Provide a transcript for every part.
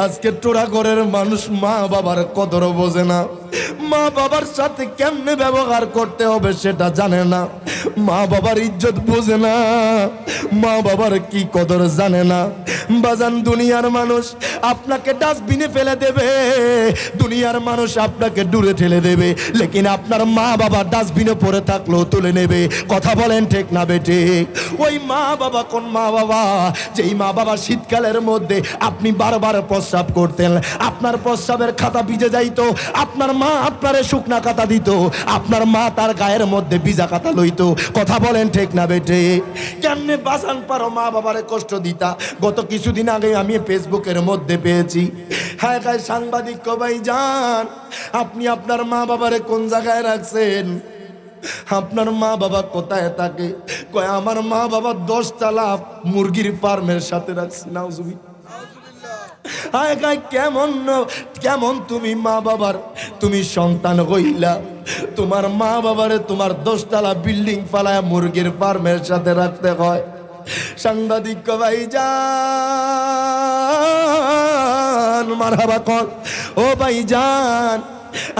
আজকে টোরা ঘরের মানুষ মা বাবার কদর বোঝে না, মা বাবার সাথে কেমনে ব্যবহার করতে হবে সেটা জানে না, মা বাবার ইজ্জত বোঝে না, মা বাবার কি কদর জানে না। বাজান দুনিয়ার মানুষ আপনাকে ডাস্টবিনে ফেলে দেবে, দুনিয়ার মানুষ আপনাকে দূরে ঠেলে দেবে, লেকিন আপনার মা বাবা ডাস্টবিনে পড়ে থাকলেও তুলে নেবে। কথা বলেন ঠিক না বেটে? ওই মা বাবা কোন মা বাবা? যেই মা বাবা শীতকালের মধ্যে আপনি বারবার প্রস্রাব করতেন, আপনার প্রস্রাবের খাতা ভিজে যাইতো, আপনার মা আপনারে শুকনা খাতা দিত, আপনার মা তার গায়ের মধ্যে ভিজা খাতা লইতো। কথা বলেন ঠিক না বেটে? কেমনে বাঁচান পারো মা বাবারে কষ্ট দিতা? গত কিছুদিন আগে আমি ফেসবুকের মধ্যে পেয়েছি, হ্যাঁ গায়ে সাংবাদিক ভাই যান, আপনি আপনার মা বাবারে কোন জায়গায় রাখছেন? আপনার মা বাবা কোথায় থাকে? কয় আমার মা বাবা 10 তলা মুরগির ফার্মের সাথে রাখছি। নাউজুবিল্লাহ। হায় গায় কেমন তুমি মা বাবার তুমি সন্তান হইলা, তোমার মা বাবারে তোমার 10 তলা বিল্ডিং ফালায় মুরগির ফার্মের সাথে রাখতে হয়। সাংবাদিক ভাই যান মারহাবা কর, ও ভাই যান,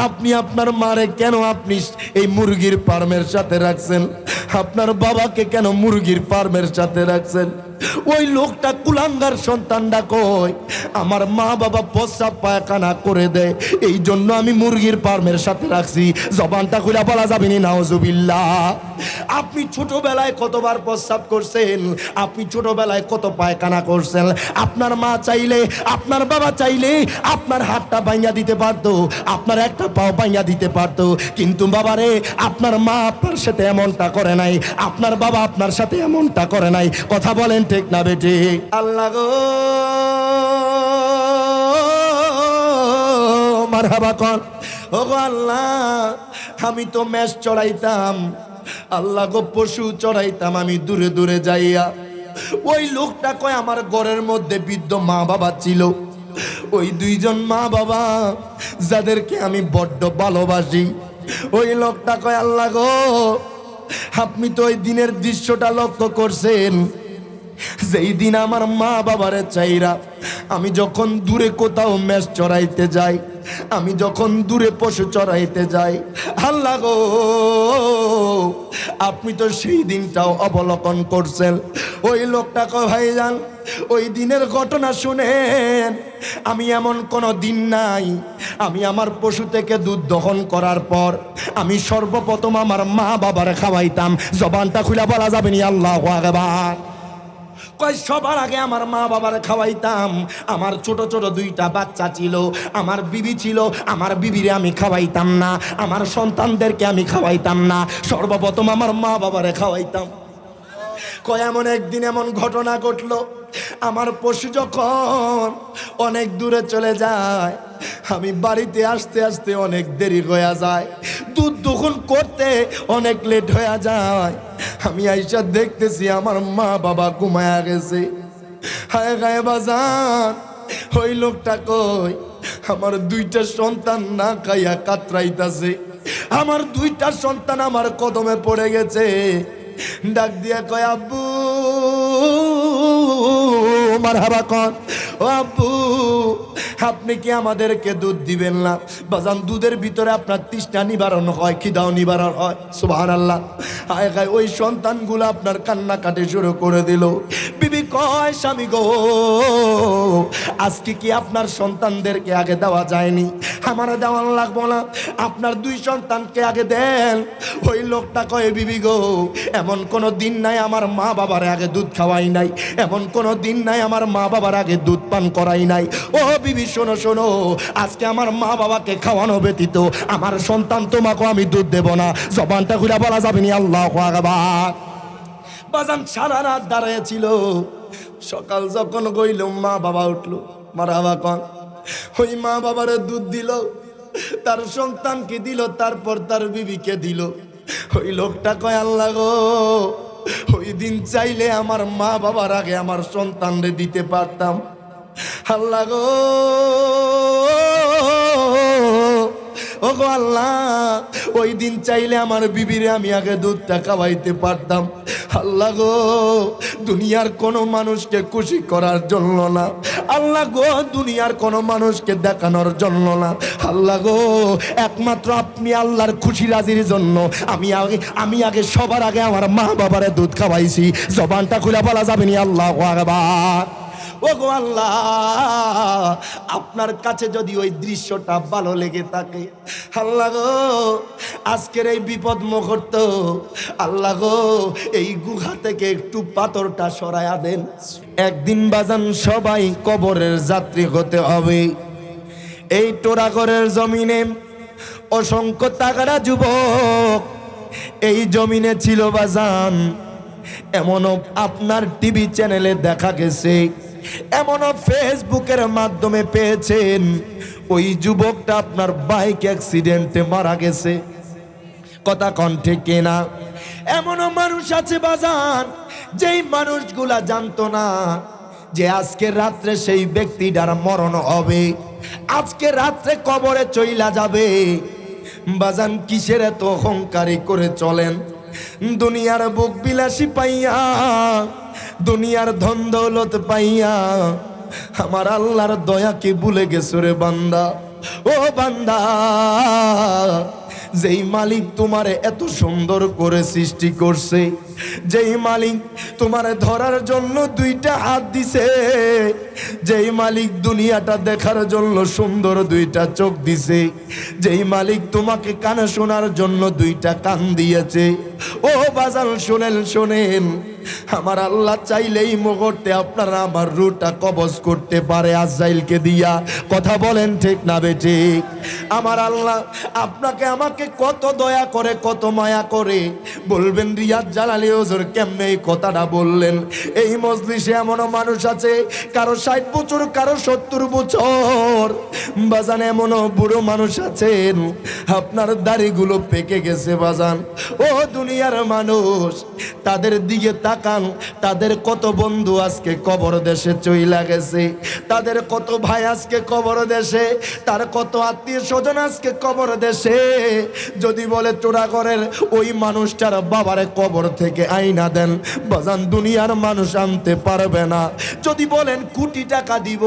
আপনি আপনার মারে কেন আপনি এই মুরগির ফার্মের সাথে রাখছেন? আপনার বাবাকে কেন মুরগির ফার্মের সাথে রাখছেন? ওই লোকটা কুলাঙ্গার সন্তানটা কয় আমার মা বাবা প্রস্রাব পায়খানা করে দেয়, এই জন্য আমি মুরগির ফার্মের সাথে রাখছি। জবানটা খুলে বলা যাবে না নাউজুবিল্লাহ। আপনি ছোটবেলায় কতবার প্রস্রাব করছেন? আপনি ছোটবেলায় কত পায়খানা করছেন? আপনার মা চাইলে, আপনার বাবা চাইলে আপনার হাতটা ভাঙা দিতে পারতো, আপনার একটা পাও ভাঙা দিতে পারতো, কিন্তু বাবারে আপনার মা আপনার সাথে এমনটা করে নাই, আপনার বাবা আপনার সাথে এমনটা করে নাই। কথা বলেন ঠিক না বেটি? আল্লাহ গো মারহাবা কর। ও গো আল্লাহ, আমি তো মেষ চড়াইতাম, আল্লাহ গো পশু চড়াইতাম আমি দূরে দূরে যাইয়া। ওই লোকটা কয় আমার ঘরের মধ্যে বৃদ্ধ মা বাবা ছিল, ওই 2 জন মা বাবা যাদেরকে আমি বড্ড ভালোবাসি। ওই লোকটা কয় আল্লাহ গো, আপনি তো ওই দিনের দৃশ্যটা লক্ষ্য করছেন, যেই দিন আমার মা বাবারে চাইরা আমি যখন দূরে কোথাও মেষ চড়াইতে যাই, আমি যখন দূরে পশু চড়াইতে যাই, আল্লাহ গো আপনি তো সেই দিনটাও অবলোকন করছেন। ওই লোকটা কয় ভাইজান, ওই দিনের ঘটনা শুনেন, আমি এমন কোনো দিন নাই আমি আমার পশু থেকে দুধ দহন করার পর আমি সর্বপ্রথম আমার মা বাবারে খাওয়াইতাম। জবানটা খুলে বলা যাবে না আল্লাহু আকবার। কয় সবার আগে আমার মা বাবারে খাওয়াইতাম। আমার ছোট ছোট 2টা বাচ্চা ছিল, আমার বিবি ছিল, আমার বিবিরে আমি খাওয়াইতাম না, আমার সন্তানদেরকে আমি খাওয়াইতাম না, সর্বপ্রথম আমার মা বাবারে খাওয়াইতাম। কয় এমন একদিন এমন ঘটনা ঘটলো, আমার পশু যখন অনেক দূরে চলে যায়, আমি বাড়িতে আসতে আসতে অনেক দেরি হয়ে যায়, দুধ দহন করতে অনেক লেট হয়ে যায়। আমি আইসা দেখতেছি আমার মা বাবা ঘুমায়া গেছে। হায় গায়ে বাজান, ওই লোকটা কই আমার 2টা সন্তান না খাইয়া কাতরাইতাছে, আমার 2টা সন্তান আমার কদমে পড়ে গেছে। ডাক দিয়া কয় আব্বু মারহাবা কর, ও আব্বু আপনি কি আমাদেরকে দুধ দিবেন না? বাজান দুধের ভিতরে আপনার তৃষ্ণা নিবারণ হয়, খিদাও নিবারণ হয়। সুবহানাল্লাহ। হায় হায়, ওই সন্তানগুলো আপনার কান্নাকাটি শুরু করে দিল। বিবি কয় স্বামী গো, আজকে কি আপনার সন্তানদেরকে আগে দেওয়া যায়নি? আমার দেওয়ান লাগবো না, আপনার 2 সন্তানকে আগে দেন। ওই লোকটা কয় বিবি গো, এমন কোনো দিন নাই আমার মা বাবার আগে দুধ খাওয়াই নাই, এমন কোনো দিন নাই আমার মা বাবার আগে দুধ পান করাই নাই। ও বিবি শোনো শোনো, আজকে আমার মা বাবাকে খাওয়ানো ব্যতীত আমার সন্তান তোমাকে আমি দুধ দেব না। জবানটা খুলে বলা যাবে না আল্লাহু আকবার। বাজান সারা রাত দাঁড়িয়েছিল, সকাল যখন গইল মা বাবা উঠলো, মারহাবা কন। ওই মা বাবারে দুধ দিল, তার সন্তানকে দিল, তারপর তার বিবিকে দিল। ওই লোকটা কয় আল্লাহ গো, ওই দিন চাইলে আমার মা বাবার আগে আমার সন্তানরে দিতে পারতাম। আল্লাহ গো, ও ওগো আল্লাহ, ওই দিন চাইলে আমার বিবিরে আমি আগে দুধটা খাওয়াইতে পারতাম। আল্লাহ গো, দুনিয়ার কোনো মানুষকে খুশি করার জন্য না, আল্লাহ গো, দুনিয়ার কোনো মানুষকে দেখানোর জন্য না, আল্লাহ গো, একমাত্র আপনি আল্লাহর খুশি রাজির জন্য আমি আগে সবার আগে আমার মা বাবারে দুধ খাওয়াইছি। জবানটা খুলে বলা যাবে নি আল্লাহু আকবার। ওগো আল্লাহ, আপনার কাছে যদি ওই দৃশ্যটা ভালো লেগে থাকে, আল্লাহ গো, আজকের এই বিপদ মুহূর্ত, আল্লাহ গো, এই গুহা থেকে একটু পাথরটা সরায়া দেন। একদিন বাজান সবাই কবরের যাত্রী হতে হবে। এই টোরাগড়ের জমিনে অসংখ্য তাগড়া যুবক এই জমিনে ছিল বাজান। এমনও আপনার টিভি চ্যানেলে দেখা গেছে, এমনও ফেসবুকের মাধ্যমে পেয়েছেন, ওই যুবকটা আপনার বাইক অ্যাক্সিডেন্টে মারা গেছে। কথা কণ্ঠে কেনা। এমনও মানুষ আছে বাজান, যেই মানুষগুলা জানতো না যে আজকে রাত্রে সেই ব্যক্তিটার মরণ হবে, আজকে রাত্রে কবরে চইলা যাবে। বাজান কিসের এত অহংকারী করে চলেন? দুনিয়ার বুক বিলাসী পাইয়া, দুনিয়ার ধন দৌলত পাইয়া আমার আল্লাহর দয়াকে ভুলে গেছো রে বান্দা। ও বান্দা, যেই মালিক তোমারে এত সুন্দর করে সৃষ্টি করছে, যেই মালিক তোমারে ধরার জন্য দুইটা হাত দিছে, যেই মালিক দুনিয়াটা দেখার জন্য সুন্দর দুইটা চোখ দিছে, যেই মালিক তোমাকে কানে শোনার জন্য দুইটা কান দিয়েছে, ও বাজান শোনেন শোনেন, আমার আল্লাহ চাইলেই মুহূর্তে আপনারা আমার রুটা কবজ করতে পারে আজরাইলকে দিয়া। কথা বলেন ঠিক না বেঠিক? আমার আল্লাহ আপনাকে আমাকে কত দয়া করে, কত মায়া করে। বলবেন রিয়াজ জালালী হুজুর কেমনে এই কথাটা বললেন? এই মজলিসে এমনও মানুষ আছে, কারো 60 বছর, কারো 70 বছর। বাজান এমনও বুড়ো মানুষ আছেন, আপনার দাড়িগুলো পেকে গেছে বাজান। ও দুনিয়ার মানুষ, তাদের দিকে তাকান, তাদের কত বন্ধু আজকে কবর দেশে চইলা গেছে, তাদের কত ভাই আজকে কবর দেশে, তার কত আত্মীয় স্বজন আজকে কবর দেশে। যদি বলে টোরাগড়ের ওই মানুষটার বাবারে কবর থেকে আইনা দেন, বাজান দুনিয়ার মানুষ আনতে পারবে না। যদি বলেন কোটি টাকা দিব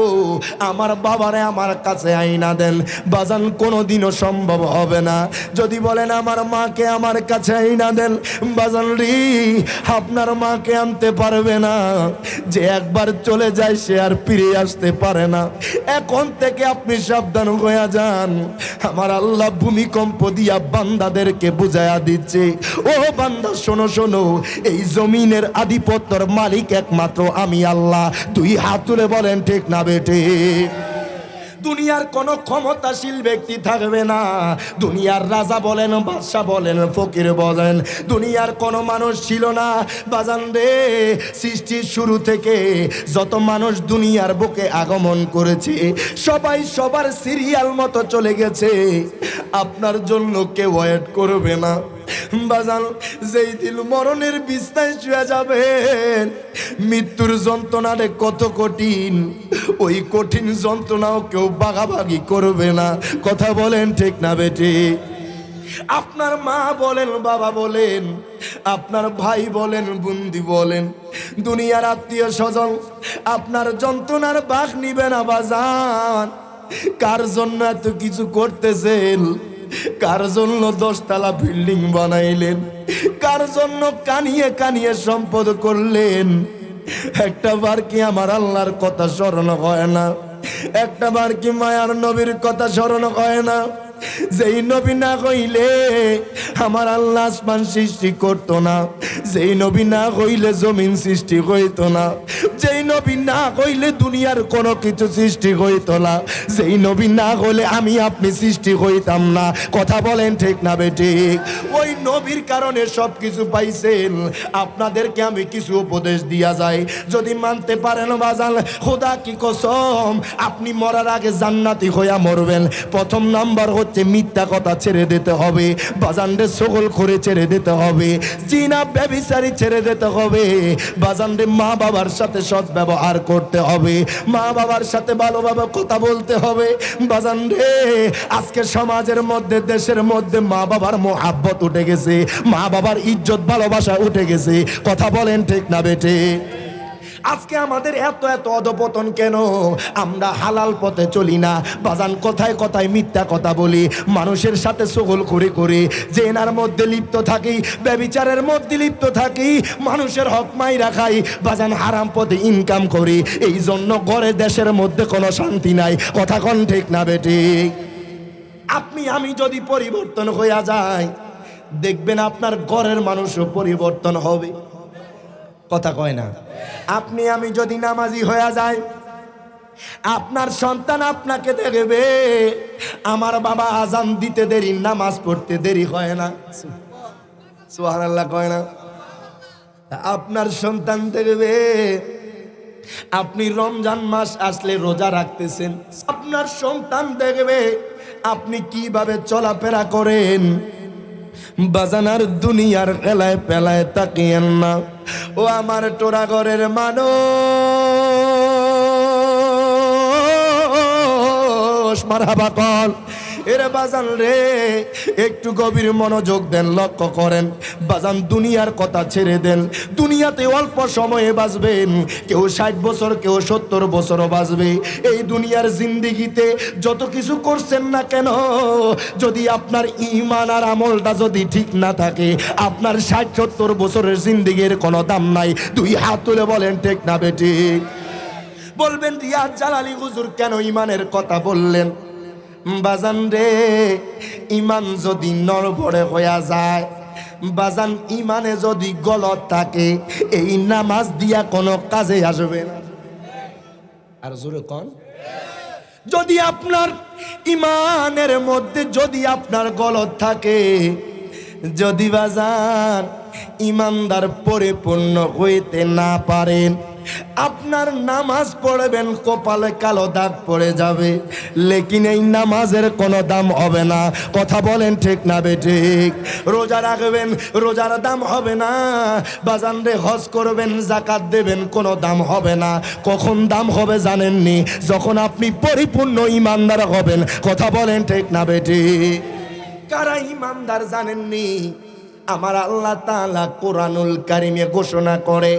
আমার বাবারে আমার কাছে আইনা দেন, বাজান কোনোদিনও সম্ভব হবে না। যদি বলেন আমার মাকে আমার কাছে আইনা দেন, বাজান রি আপনার মাকে আনতে পারবে না। যে একবার চলে যায় সে আর ফিরে আসতে পারে না। এখন থেকে আপনি সাবধান হয়ে যান। আমার আল্লাহ ভূমিকম্প দিয়া বান্দাদেরকে বুঝায়া দিচ্ছে, ও বান্দা শোনো শোনো, এই জমিনের আধিপত্যের মালিক একমাত্র আমি আল্লাহ। দুই হাত তুলে বলেন ঠিক না বেটে? দুনিয়ার কোনো ক্ষমতাশীল ব্যক্তি থাকবে না। দুনিয়ার রাজা বলেন, বাদশা বলেন, ফকির বলেন, দুনিয়ার কোনো মানুষ ছিল না বাজান রে। সৃষ্টির শুরু থেকে যত মানুষ দুনিয়ার বুকে আগমন করেছে, সবাই সবার সিরিয়াল মতো চলে গেছে। আপনার জন্য কেউ ওয়েট করবে না বাজান। যেই দিল মরণের বিছানায় শুয়ে যাবেন, মৃত্যুর যন্ত্রণারে কত কঠিন, ওই কঠিন যন্ত্রণাও কেউ ভাগাভাগি করবে না। কথা বলেন ঠিক না বেটি? আপনার মা বলেন, বাবা বলেন, আপনার ভাই বলেন, বন্ধু বলেন, দুনিয়ার আত্মীয় স্বজন আপনার যন্ত্রণার ভাগ নিবে না বাজান। কার জন্য এত কিছু করতেছেন? কার জন্য 10 তলা বিল্ডিং বানাইলেন? কার জন্য কানিয়ে কানিয়ে সম্পদ করলেন? একটা বার কি আমার আল্লাহর কথা স্মরণ হয় না? একটা বার কি মায়ার নবীর কথা স্মরণ হয় না? যেই নবী না হইলে আমার আল্লাহ আসমান সৃষ্টি করতো না, যেই নবী না হইলে জমিন সৃষ্টি হইতো না, যেই নবী না হইলে দুনিয়ার কোনো কিছু সৃষ্টি হইতো না, যেই নবী না হইলে আমি আপনি সৃষ্টি হইতাম না। কথা বলেন ঠিক না বেঠিক? ওই নবীর কারণে সব কিছু পাইছেন। আপনাদেরকে আমি কিছু উপদেশ দিয়া যাই, যদি মানতে পারেন বাজান, খোদা কি কসম, আপনি মরার আগে জান্নাতি হইয়া মরবেন। প্রথম নাম্বার হচ্ছে মিথ্যা কথা ছেড়ে দিতে হবে, বাজানরে সকল করে ছেড়ে দিতে হবে, জিনা ব্যভিচারী ছেড়ে দিতে হবে, বাজানরে মা বাবার সাথে সৎ ব্যবহার করতে হবে, মা বাবার সাথে ভালোভাবে কথা বলতে হবে। বাজানরে আজকে সমাজের মধ্যে দেশের মধ্যে মা বাবার মোহাব্বত উঠে গেছে, মা বাবার ইজ্জত ভালোবাসা উঠে গেছে। কথা বলেন ঠিক না বেটে? আজকে আমাদের এত এত অধপতন কেন? আমরা হালাল পথে চলি না বাজান, কথায় কথায় মিথ্যা কথা বলি, মানুষের সাথে সকল করে করে জেনার মধ্যে লিপ্ত থাকি, ব্যভিচারের মধ্যে লিপ্ত থাকি, মানুষের হক মাইরা খাই বাজান, হারাম পথে ইনকাম করি। এই জন্য ঘরে দেশের মধ্যে কোনো শান্তি নাই। কথা কোন ঠিক না বেটি? আপনি আমি যদি পরিবর্তন হইয়া যায়, দেখবেন আপনার ঘরের মানুষও পরিবর্তন হবে। কথা কয় না? আপনি আমি যদি নামাজি হয়ে যায়, আপনার সন্তান আপনাকে দেখবে, আমার বাবা আজান দিতে দেরি, নামাজ পড়তে দেরি হয় না। সুবহানাল্লাহ কয় না? আপনার সন্তান দেখবে আপনি রমজান মাস আসলে রোজা রাখতেছেন, আপনার সন্তান দেখবে আপনি কিভাবে চলাফেরা করেন। বাজানার দুনিয়ার খেলায় পেলায় তাকিয়েন না। ও আমার টোরাগড়ের মানুষ, মারহাবা কল। এরে বাজান রে, একটু গভীর মনোযোগ দেন, লক্ষ্য করেন বাজান, দুনিয়ার কথা ছেড়ে দেন। দুনিয়াতে অল্প সময়ে বাঁচবেন, কেউ 60 বছর, কেউ 70 বছরও বাঁচবে। এই দুনিয়ার জিন্দিগিতে যত কিছু করছেন না কেন, যদি আপনার ঈমান আর আমলটা যদি ঠিক না থাকে, আপনার 60-70 বছরের জিন্দিগির কোনো দাম নাই। 2 হাত তুলে বলেন ঠিক না বেটি? বলবেন রিয়াজ জালালী হুজুর কেন ঈমানের কথা বললেন? বাজান রে, ঈমান যদি নড়বড়ে হইয়া যায়, বাজান ঈমানে যদি গলত থাকে, এই নামাজ দিয়া কোনো কাজে আসবে না। আর জোরে কোন? যদি আপনার ঈমানের মধ্যে যদি আপনার গলত থাকে, যদি বাজান ঈমানদার পরিপূর্ণ হইতে না পারেন, আপনার নামাজ পড়বেন কপালে কালো দাগ পড়ে যাবে, লেকিন এই নামাজের কোনো দাম হবে না। কথা বলেন ঠিক না বেঠিক? রোজা রাখবেন, রোজার দাম হবে না। বাজান রে, হজ করবেন, যাকাত দেবেন, কোনো দাম হবে না। কখন দাম হবে জানেননি? যখন আপনি পরিপূর্ণ ঈমানদার হবেন। কথা বলেন ঠিক না বেঠিক? কারা ঈমানদার জানেননি? আমার আল্লাহ তাআলা কোরআনুল কারিমে ঘোষণা করে।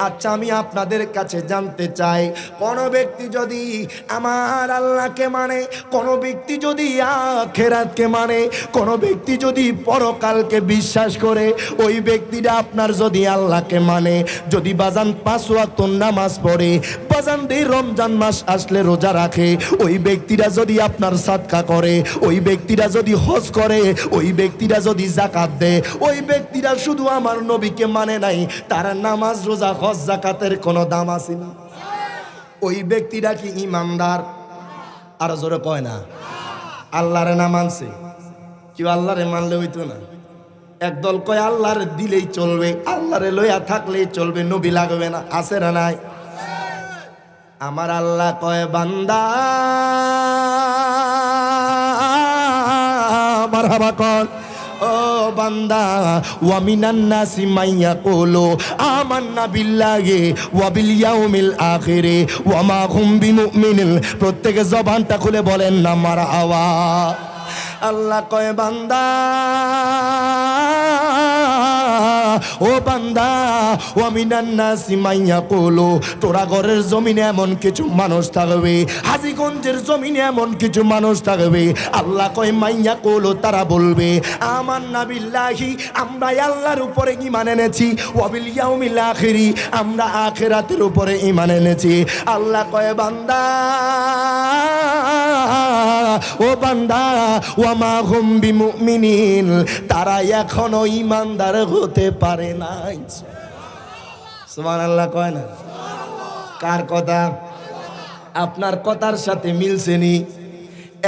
আচ্ছা, আমি আপনাদের কাছে জানতে চাই, কোন ব্যক্তি যদি আমার আল্লাহকে মানে, কোন ব্যক্তি যদি আখিরাতকে মানে, কোন ব্যক্তি যদি পরকালকে বিশ্বাস করে, ওই ব্যক্তিটা আপনার যদি আল্লাহকে মানে, যদি বাজান 5 ওয়াক্ত নামাজ পড়ে, বাজান দিয়ে রমজান মাস আসলে রোজা রাখে, ওই ব্যক্তিটা যদি আপনার সাদকা করে, ওই ব্যক্তিটা যদি হজ করে, ওই ব্যক্তিটা যদি যাকাত দেয়, ওই ব্যক্তিরা শুধু আমার নবীকে মানে নাই, তার নামাজ রোজা হজ যাকাতের কোনো দাম আছে না? ওই ব্যক্তিরা কি ঈমানদার? আর জোরে কয় না? আল্লাহরে না মানছে? কি আল্লাহরে মানলে হইতো না? একদল কয় আল্লাহরে দিলেই চলবে, আল্লাহরে লইয়া থাকলেই চলবে, নবী লাগবে না। আছে না নাই? আমার আল্লাহ কয় বান্দা, মারহাবা কর। ও বান্দা, ওয়া মিনান নাসি মাইয়াকুলু আমান্না বিল্লাহি ওয়া বিল ইয়াউমিল আখিরি ওয়া মা হুম বিমুমিনিন। প্রত্যেকে জবানটা খুলে বলেন না মারহাবা। আল্লাহ কয় বান্দা, ও বান্দা, ও মিনান নাসি মাইয়াকুলু, তোরা ঘরের জমিনে এমন কিছু মানুষ থাকবে, হাজীগঞ্জের জমিনে এমন কিছু মানুষ থাকবে, আল্লাহ কয় মাইয়াকুলু, তারা বলবে আমান্না বিল্লাহি, আমরা আল্লাহর উপরে ঈমান এনেছি, ওয়া বিল ইয়াউমিল আখিরি, আমরা আখিরাতের উপরে ঈমান এনেছি। আল্লাহ কয় বান্দা, ও বান্দা, ওয়া মা হুম বিমুমিনিন, তারা এখনো ঈমানদার হতে পারে নাই। সুবহানাল্লাহ কয় না? কার কথা? আপনার কথার সাথে মিলছে নি?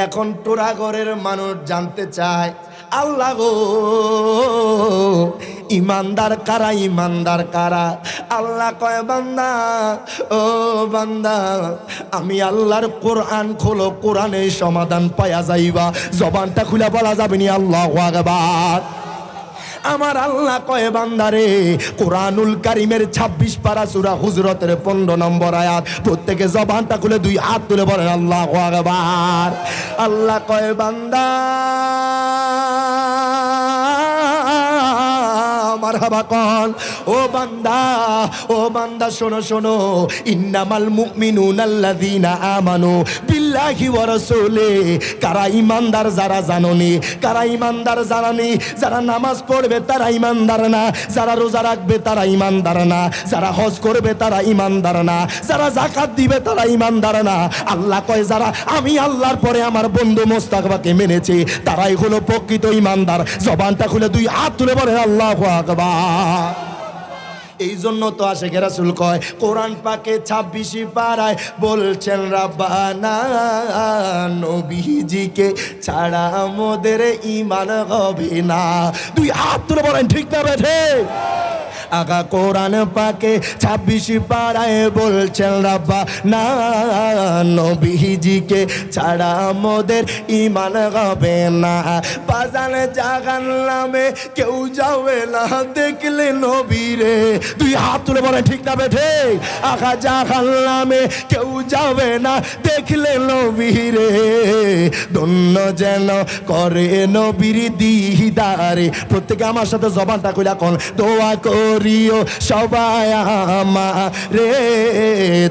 এখন টোরাগড়ের মানুষ জানতে চায়, আল্লাহ গো ইমানদার কারা, ইমানদার কারা? আল্লাহ কয় বান্দা, ও বান্দা আমি আল্লাহর কোরআন খোলো, কোরআনে সমাধান পায়া যাইবা। জবানটা খুলে বলা যাবে নি আল্লাহু আকবার। আমার আল্লাহ কয় বান্দারে, কোরআনুল কারীমের 26 পারা সূরা হুজরাতের 15 নম্বর আয়াত, প্রত্যেকে জবানটা খুলে 2 হাত তুলে বলেন আল্লাহু আকবার। আল্লাহ কয় বান্দা মারহাবা কন, ও বান্দা, ও বান্দা শোনো শোনো, ইন্নামাল মুমিনুনাল্লাযীনা আমানু বিল্লাহি ওয়া রাসূলি। কারা ঈমানদার যারা জানোনি, কারা ঈমানদার জানানি? যারা নামাজ পড়বে তারা ঈমানদার না, যারা রোজা রাখবে তারা ঈমানদার না, যারা হজ করবে তারা ঈমানদার না, যারা যাকাত দিবে তারা ঈমানদার না। আল্লাহ কয় যারা আমি আল্লাহর পরে আমার বন্ধু মোস্তাকবাকে মেনেছে তারাই হলো প্রকৃত ঈমানদার। জবানটা খুলে 2 হাত তুলে বলেন আল্লাহু আকবার। এই জন্য তো আশিক রাসূল কয় কোরআন পাকে 26 পারায় বলছেন রাব্বানা নবীজিকে ছাড়া আমাদের ঈমান হবে না। 2 হাত তুলে বলেন ঠিক না বেঠে? আগা কোরআন পাকে 26 পারায় বলছেন রাব্বানা নবীজিকে ছাড়া আমাদের ঈমান হবে না। বাজান জাহান্নামে কেউ যাবে না দেখলে নবীরে। 2 হাত তুলে বলেন ঠিক না বেঠে? আগা জাহান্নামে কেউ যাবে না দেখলে নবীরে। ধন্য যেন করে নবীর দিদারে। প্রত্যেকে আমার সাথে জবানটা কইলা কোন দোয়া করিও সবাই আমারে,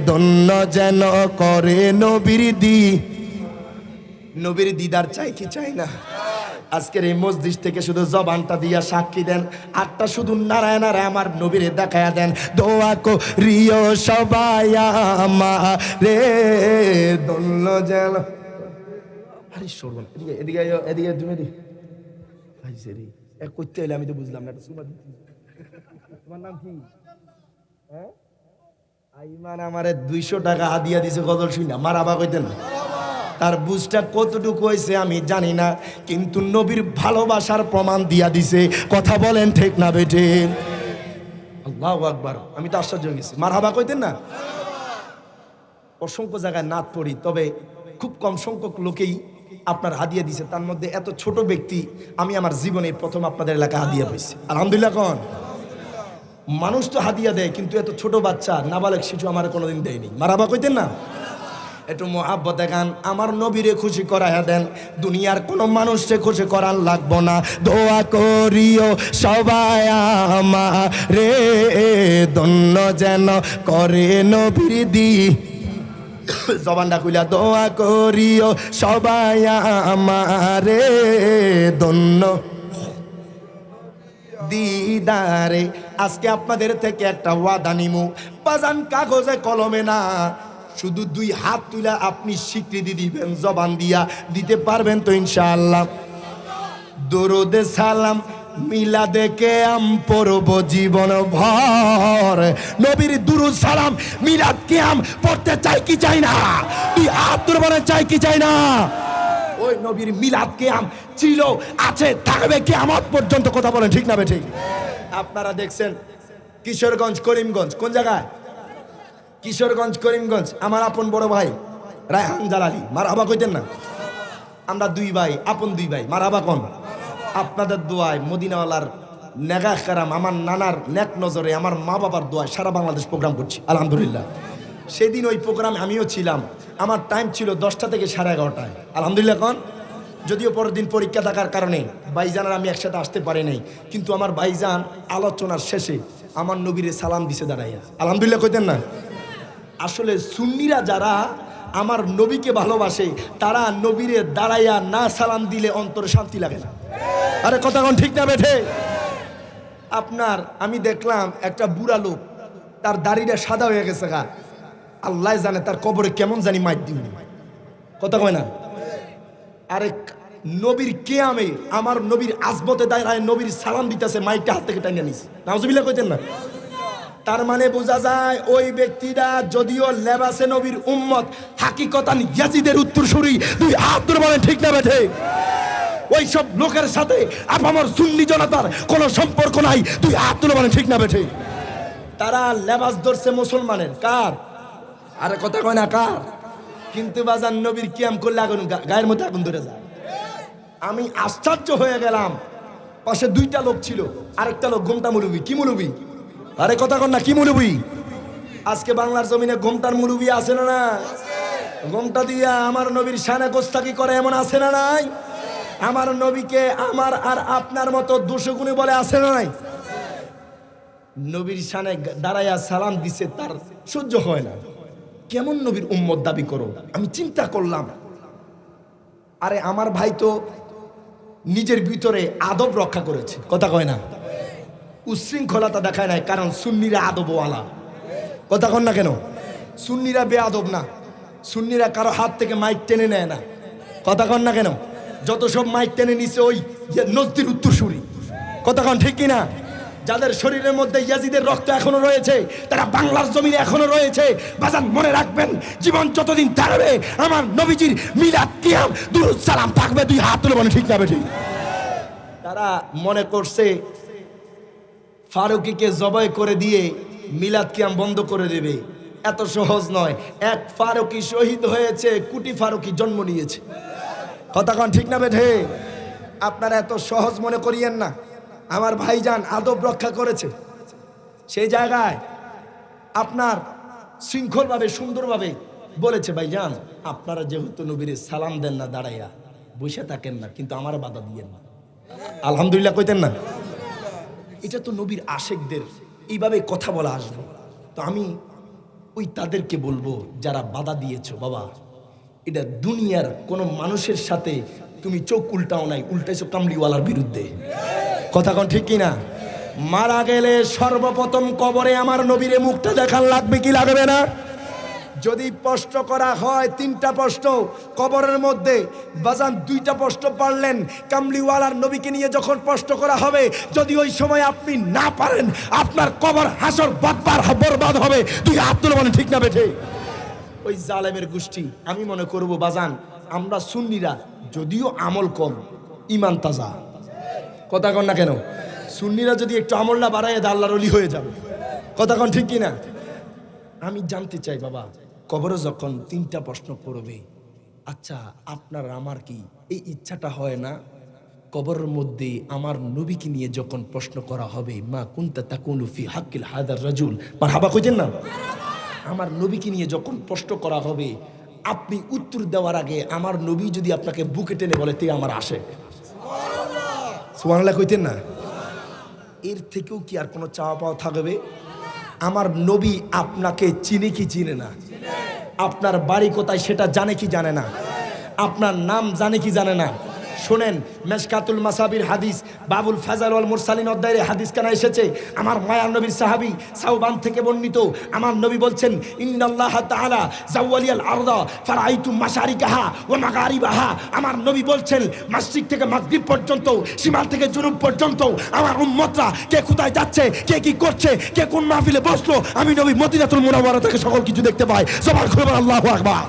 ধন্য যেন করে নবীর নবীর দিদার। চাই কি চাই না? আজকের এই মসজিদ থেকে শুধু জবানটা দিয়া সাক্ষী দেন, আটটা শুধু নারায়ণ আর আমার নবীরে দেখায়া দেন। দোয়া করিও সবাই আমারে, ধন্য যেন। আরে সরবন এদিকে এদিকে এদিকে তুমি ভাই সেরি এক করতে এলে আমি তো বুঝলাম না। তোমার নাম কি? হ্যাঁ আইমান আমারে 200 টাকা হাদিয়া দিছে গজল শুনা মারাবা কইতেন। তার বুঝটা কতটুকু হয়েছে আমি জানি না, কিন্তু নবীর ভালোবাসার প্রমাণ দিয়া দিছে। কথা বলেন ঠিক না বেঠে? আল্লাহু আকবার। আমি তো আশ্চর্য হয়ে গেছি। মারহাবা কইতেন না? অসংখ্য জায়গায় নাত পড়ি, তবে খুব কম সংখ্যক লোকেই আপনার হাদিয়া দিছে। তার মধ্যে এত ছোট ব্যক্তি আমি আমার জীবনে প্রথম আপনাদের এলাকায় হাদিয়া পেয়েছি। আলহামদুলিল্লাহ কোন মানুষ তো হাদিয়া দেয়, কিন্তু এত ছোট বাচ্চা নাবালক শিশু আমার কোনোদিন দেয়নি। মারহাবা কইতেন না? একটু মোহাব্বত দেখান, আমার নবীরে খুশি করাইয়া দেন, দুনিয়ার কোনো মানুষকে খুশি করার লাগবো না। দোয়া করিও সবাই আমারে, ধন্য যেন করে নবীর দি। জবানটা খুইলা দোয়া করিও সবাই আমারে, ধন্য দিদারে। আজকে আপনাদের থেকে একটা ওয়াদা নিমু, বাজান কাগজে কলমে না, শুধু 2 হাত তুলে আপনি স্বীকৃতি দিবেন, জবান দিয়া দিতে পারবেন তো ইনশাআল্লাহ? দরুদে সালাম মিলাদে কিয়াম পড়ব জীবন ভর। নবীর দুরুদ সালাম মিলাদ কিয়াম পড়তে চাই কি চাই না? 2 হাত তুলে বলেন চাই কি চাই না? ওই নবীর মিলাদ কিয়াম ছিল, আছে, থাকবে কিয়ামত পর্যন্ত। কথা বলেন ঠিক না বে ঠিক? আপনারা দেখছেন কিশোরগঞ্জ করিমগঞ্জ, কোন জায়গায়? কিশোরগঞ্জ করিমগঞ্জ আমার আপন বড় ভাই রায়হান জালালি। মারহাবা কইতেন না? আমরা 2 ভাই, আপন 2 ভাই। মারহাবা কোন? আপনাদের দোয়ায় মদিনাওয়ালার নেগাহ কারাম, আমার নানার নেক নজরে, আমার মা বাবার দোয়ায় সারা বাংলাদেশ প্রোগ্রাম করছি আলহামদুলিল্লাহ। সেদিন ওই প্রোগ্রামে আমিও ছিলাম। আমার টাইম ছিল 10টা থেকে 11:30টায়। আলহামদুলিল্লাহ কোন? যদিও পরের দিন পরীক্ষা থাকার কারণে ভাইজান আর আমি একসাথে আসতে পারি নাই, কিন্তু আমার ভাইজান আলোচনার শেষে আমার নবীরে সালাম দিছে দাঁড়াইয়া। আলহামদুলিল্লাহ কইতেন না? আসলে সুন্নিরা যারা আমার নবীকে ভালোবাসে তারা নবীরে দাঁড়াইয়া না সালাম দিলে অন্তরে শান্তি লাগে না। আরে কথা কোন ঠিক না বেঠে? আপনার আমি দেখলাম একটা বুড়া লোক, তার দাড়িটা সাদা হয়ে গেছে গা, আল্লাহ জানে তার কবরে কেমন জানি মাইর দিন। কথা কয় না? আরে নবীর কিয়ামে আমার নবীর আজমতে দাঁড়ায় নবীর সালাম দিতেছে, মাইকটা হাত থেকে টানিয়ে নিস। নাউজুবিল্লাহ কইতেন না? তার মানে বোঝা যায় ওই ব্যক্তিরা যদিও লেবাসে নবীর উম্মত, হাকিকতান ইয়াজিদের উত্তরসূরি। 2 হাত ধরে বলেন ঠিক না বেঠে? ওই সব লোকের সাথে আপামর সুন্নি জনতার কোনো সম্পর্ক নাই। তুই হাত তুলে বলেন ঠিক না বেঠে? তারা লেবাস ধরছে মুসলমানের, কার? আরে কথা কয় না কার? কিন্তু বাজান নবীর কিয়াম করলে আগুন গায়ের মধ্যে আগুন ধরে যায়। আমি আশ্চর্য হয়ে গেলাম, পাশে দুইটা লোক ছিল, আরেকটা লোক ঘোমটা মুলুবি। কি মুলুবি? আরে কথা কন না, কি মুলুবি? আজকে বাংলার জমিনে ঘোমটার মুলুবি আছে না না? ঘোমটা দিয়া আমার নবীর শানে গোস্তাকি করে এমন আছে না নাই? আমার নবীকে আমার আর আপনার মতো দুশগুণী বলে আছে না নাই? নবীর শানে দাঁড়াইয়া সালাম দিছে, তার সহ্য হয় না। কেমন নবীর উম্মত দাবি করো? আমি চিন্তা করলাম, আরে আমার ভাই তো নিজের ভিতরে আদব রক্ষা করেছে, কথা কয় না? উশৃঙ্খলতা দেখায় নাই, কারণ সুন্নিরা আদবওয়ালা। কথা কন না কেন? সুন্নিরা বেআদব না, সুন্নিরা কারো হাত থেকে মাইক টেনে নেয় না। কথা কন না কেন? যত সব মাইক টেনে নিছে ওই নজদির উত্তরসূরি। কথা কন ঠিক কিনা? যাদের শরীরের মধ্যে ইয়াজিদের রক্ত এখনো রয়েছে, তারা বাংলার জমিনে এখনো রয়েছে। বাজান মনে রাখবেন, জীবন যতদিন থাকবে আমার নবীজির মিলাদ কিয়াম দুরূদ সালাম থাকবে। দুই হাত তুলে বলে ঠিক না বেঠিক? তারা মনে করছে ফারুকীকে জবাই করে দিয়ে মিলাদ কিয়াম বন্ধ করে দেবে। এত সহজ নয়। এক ফারুকী শহীদ হয়েছে, কোটি ফারুকী জন্ম নিয়েছে। কথা কন ঠিক না বেঠে? আপনারা এত সহজ মনে করিয়েন না। আমার ভাইজান আদব রক্ষা করেছে, সেই জায়গায় আপনার শৃঙ্খলভাবে সুন্দরভাবে বলেছে, ভাইজান আপনারা যেহেতু নবীর সালাম দেন না, দাঁড়াইয়া বসে থাকেন না, কিন্তু আমার বাধা দিয়েন না। আলহামদুলিল্লাহ কইতেন না? এটা তো নবীর আশেকদের এইভাবে কথা বলা আসবে। তো আমি ওই তাদেরকে বলবো যারা বাধা দিয়েছো, বাবা এটা দুনিয়ার কোনো মানুষের সাথে তুমি চোখ উল্টাও নাই, উল্টাইছো কামলিওয়ালার বিরুদ্ধে। কথা কন ঠিক কিনা? মারা গেলে সর্বপ্রথম কবরে আমার নবীরে মুখটা দেখান লাগবে কি লাগবে না? যদি প্রশ্ন করা হয় 3টা প্রশ্ন কবরের মধ্যে, বাজান 2টা প্রশ্ন পারলেন। কামলিওয়ালার নবীকে নিয়ে যখন প্রশ্ন করা হবে, যদি ওই সময় আপনি না পারেন, আপনার কবর হাসর বরবাদ হবে। তুই হাত তুলে বলেন ঠিক না বেঠে? ওই জালেমের গোষ্ঠী আমি মনে করব, বাজান আমরা সুন্নিরা যদিও আমল কম, ইমান তাজা। কথা কন না কেন? সুন্নিরা যদি একটু আমলটা বাড়ায় দেয়, আল্লাহর ওলি হয়ে যাবে। কথা কন ঠিক কিনা? আমি জানতে চাই বাবা, কবরে যখন 3টা প্রশ্ন করবে, আচ্ছা আপনার আমার কি এই ইচ্ছাটা হয় না কবরের মধ্যে আমার নবীকে নিয়ে যখন প্রশ্ন করা হবে, মা কুনতা তাকুলু ফি হাক্কিল হাদার রাজুল, মারহাবা কইতেন না? আমার নবীকে নিয়ে যখন প্রশ্ন করা হবে, আপনি উত্তর দেওয়ার আগে আমার নবী যদি আপনাকে বুকে টেনে বলে তুই আমার আসে, সুবহানাল্লাহ কইতেন না? এর থেকেও কি আর কোনো চাওয়া পাওয়া থাকবে? আমার নবী আপনাকে চিনে কি চিনে না? আপনার বাড়ি কোথায় সেটা জানে কি জানে না? আপনার নাম জানে কি জানে না? শোনেন, মেশকাতুল মাসাবির হাদিস বাবুল ফাজাল ওয়াল মুরসালিন অধ্যায়ে হাদিস কানা এসেছে। আমার মায়ার নবীর সাহাবী সাওবান থেকে বর্ণিত, আমার নবী বলছেন, ইন্নাল্লাহ তাআলা জাওয়ালিয়াল আরদা ফারাইতু মাশারিকাহা ওয়া মাগারিবাহা। আমার নবী বলছেন, মাশরিক থেকে মাগরিব পর্যন্ত, শিমাল থেকে জুনুব পর্যন্ত আমার উম্মতরা কে কোথায় যাচ্ছে, কে কি করছে, কে কোন মাহফিলে বসলো, আমি নবী মদিনাতুল মুনাওয়ারা থেকে সকল কিছু দেখতে পাই। জবান খুলে বলেন আল্লাহু আকবার।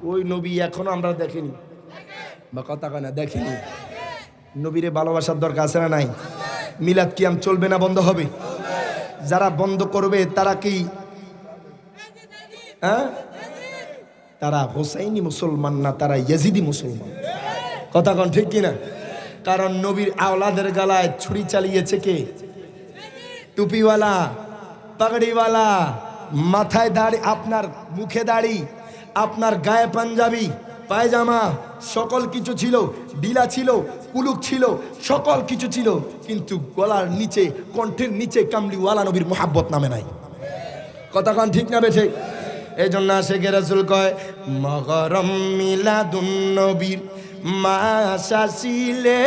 ওই নবী এখনো আমরা দেখিনি, বা কথা কয় না দেখিনি। নবীরে ভালোবাসার দরকার আছে না নাই? মিলাদ কিয়াম চলবে না বন্ধ হবে? যারা বন্ধ করবে তারা কি তারা হোসাইনি মুসলমান না, তারা ইয়াজিদি মুসলমান। কথা কন ঠিক কিনা? কারণ নবীর আওলাদের গালায় ছুরি চালিয়েছে কে? টুপিওয়ালা, পাগড়িওয়ালা, মাথায় দাড়ি, আপনার মুখে দাড়ি, আপনার গায়ে পাঞ্জাবি পায়জামা, সকল কিছু ছিল, ডিলা ছিল, কুলুক ছিল, সকল কিছু ছিল, কিন্তু গলার নিচে, কণ্ঠের নিচে কামলিওয়ালা নবীর মোহাব্বত নামে নাই। কথা কন ঠিক না বেঠে? এই জন্য আশিকে রাসূল কয়, মগরম মিলাদুন নবীর মাসাসিলে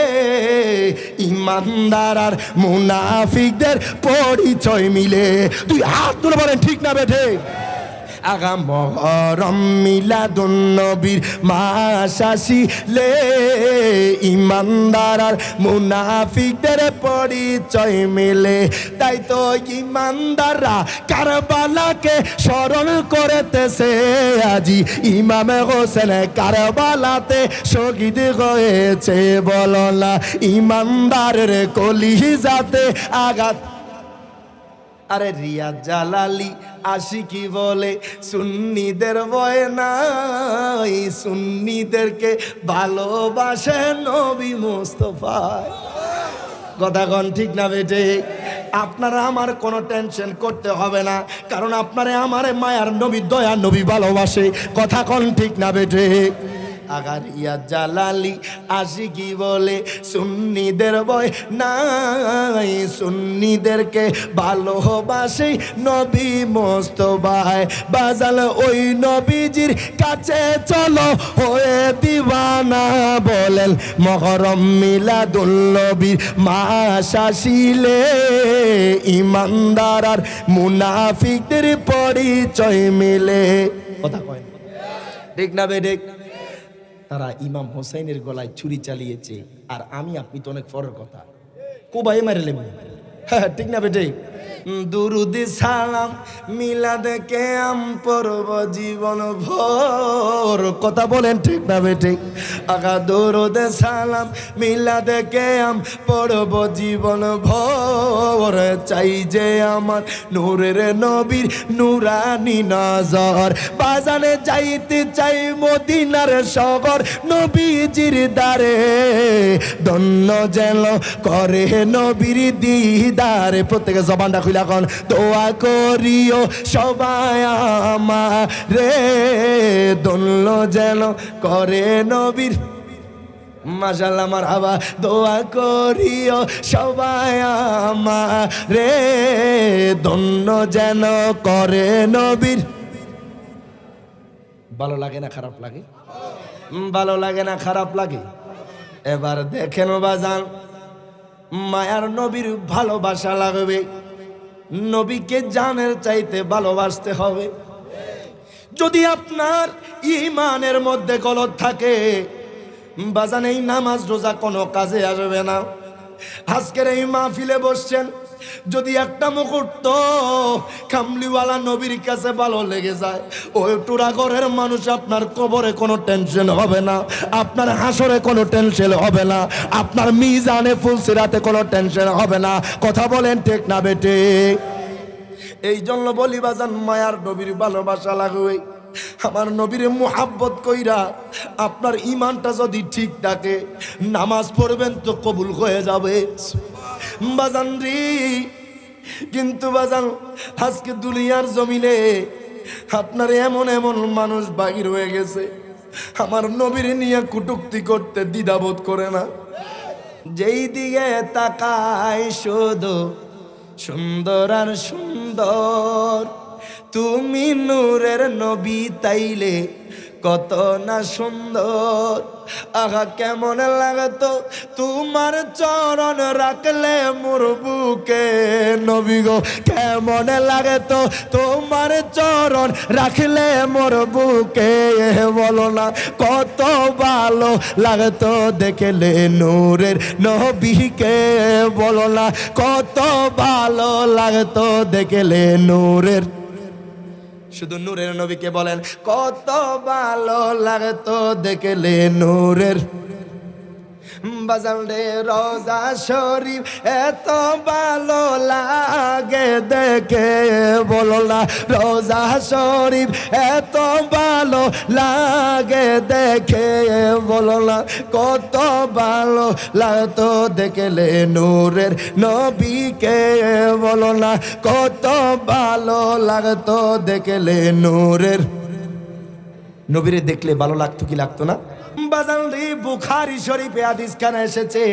ইমানদার আর মুনাফিকদের পরিচয় মিলে। তুই হাত তুলে বলেন ঠিক না বেঠে? আগা মহরম মিলাদুন নবীর মাস আসিলে ইমানদার আর মুনাফিকদের পরিচয় মেলে। তাই তো ইমানদাররা কারবালাকে স্মরণ করেতেছে, আজি ইমাম হোসেন কারবালাতে শহীদ হয়েছে। বলো না ইমানদারের কলিজাতে আঘাত। আরে রিয়াজ জালালি আশিকি বলে সুন্নিদের ভয় নাই, সুন্নিদেরকে ভালোবাসে নবী মুস্তাফা। কথা কোন ঠিক না বেটে? আপনারা আমার কোনো টেনশন করতে হবে না, কারণ আপনারে আমারে মায়ার নবী দয়ার নবী ভালোবাসে। কথা কোন ঠিক না বেটে? আগার ইয়া জালালি আশিকি বলে সুন্নিদের ভয় নাই, সুন্নিদেরকে ভালোবাসে নবী মোস্তফায়। বাজাল ওই নবীজির কাছে চলো হয়ে দিওয়ানা, বলেন মহরম মিলাদুল নবীর মাস আসিলে ইমানদার আর মুনাফিকদের পরিচয় মিলে। কথা কয় ঠিক না বেঠিক? তারা ইমাম হোসেনের গলায় ছুরি চালিয়েছে, আর আমি আপনি তো অনেক পরের কথা। কোবাই মারলেন, হ্যাঁ ঠিক না বেটে? দুরুদ সালাম মিলাদ কেয়াম পড়ব জীবন ভোর। কথা বলেন ঠিক না বেটে? আগা দুরুদ সালাম মিলাদ কেয়াম পড়ব জীবন ভোর। চাই যে আমার নূরের নবীর নুরানি নজর, বাজারে যাইতে চাই মদিনার শহর নবীজির দ্বারে। ধন্য যেন করে নবীর দিদারে। প্রত্যেকে জবানটা খুলে এখন দোয়া করিও সবাই আমারে, ধন্য যেন করে নবীর। মাশাআল্লাহ মারহাবা। দোয়া করিও সবাই আমারে, ধন্য যেন করে নবীর। ভালো লাগে না খারাপ লাগে? ভালো লাগে না খারাপ লাগে? এবার দেখেন বাজান, মায়ার নবীর ভালোবাসা লাগবে, নবীকে জানের চাইতে ভালোবাসতে হবে। যদি আপনার ঈমানের মধ্যে গলদ থাকে বাজান, এই নামাজ রোজা কোনো কাজে আসবে না। আজকের এই মাহফিলে বসছেন, যদি একটা মুহূর্ত কামলিওয়ালা নবীর কাছে ভালো লেগে যায়, ওই টুরাগড়ের মানুষ আপনার কবরে কোনো টেনশন হবে না, আপনার হাসরে কোনো টেনশন হবে না, আপনার মিজানে ফুলসিরাতে কোনো টেনশন হবে না। কথা বলেন ঠিক না বেটে? এই জন্য বলি বাজান, মায়ার নবীর ভালোবাসা লাগবে। আমার নবীর মুহাব্বত কইরা আপনার ইমানটা যদি ঠিক থাকে, নামাজ পড়বেন তো কবুল হয়ে যাবে বাজান রে। কিন্তু বাজান আজকে দুনিয়ার জমিনে আপনার এমন এমন মানুষ বাহির হয়ে গেছে, আমার নবীর নিয়ে কটূক্তি করতে দ্বিধাবোধ করে না। যেই দিকে তাকায় শুধু সুন্দর আর সুন্দর, তুমি নূরের নবী তাইলে কত না সুন্দর। আহা কেমন লাগতো তোমার চরণ রাখলে মোর বুকে, নবী গো কেমন লাগতো তোমার চরণ রাখলে মোর বুকে। বলো না কত ভালো লাগতো দেখলে নূরের নবীকে, বলো না কত ভালো লাগতো দেখলে নূরের। শুধু নূরের নবীকে বলেন কত ভালো লাগতো দেখলে নূরের। বাজান রে রোজা শরীফ এত ভালো লাগে দেখে, বলো না রোজা শরীফ এত ভালো লাগে দেখে, বলো না কত ভালো লাগতো দেখলে নূরের নবীকে, বলো না কত ভালো লাগতো দেখলে নূরের নবীরে। দেখলে ভালো লাগতো কি লাগতো না বাজান রে? বুখারী শরীফে হাদিস খানা এসেছে,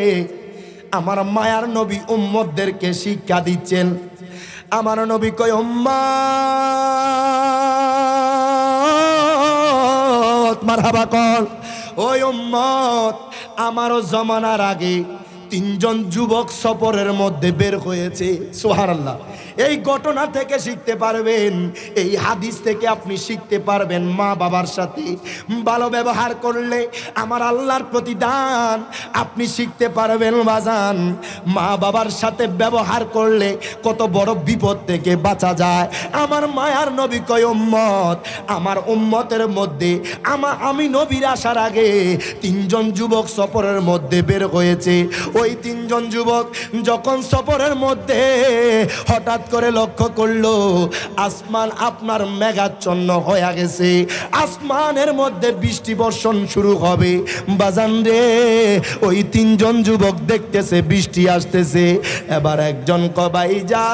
আমার মায়ার নবী উম্মতদেরকে শিক্ষা দিচ্ছেন। আমার নবী কয়, উম্মত মারহাবা কর, ওই উম্মত আমারও জমানার আগে তিনজন যুবক সফরের মধ্যে বের হয়েছে। সুবহানাল্লাহ। এই ঘটনা থেকে শিখতে পারবেন, এই হাদিস থেকে আপনি শিখতে পারবেন মা বাবার সাথে ভালো ব্যবহার করলে আমার আল্লাহর প্রতিদান আপনি শিখতে পারবেন বাজান। মা বাবার সাথে ব্যবহার করলে কত বড় বিপদ থেকে বাঁচা যায়। আমার মায়ার নবী কয় উম্মত, আমার উম্মতের মধ্যে আমি নবীর আসার আগে তিনজন যুবক সফরের মধ্যে বের হয়েছে। ওই তিনজন যুবক যখন সফরের মধ্যে হঠাৎ করে লক্ষ্য করলো আসমান আপনার মেঘাচ্ছন্ন হয়ে গেছে, আসমানের মধ্যে বৃষ্টি বর্ষণ শুরু হবে। বাজান রে, ওই তিনজন যুবক দেখতেছে বৃষ্টি আসতেছে। এবার একজন কবাই যান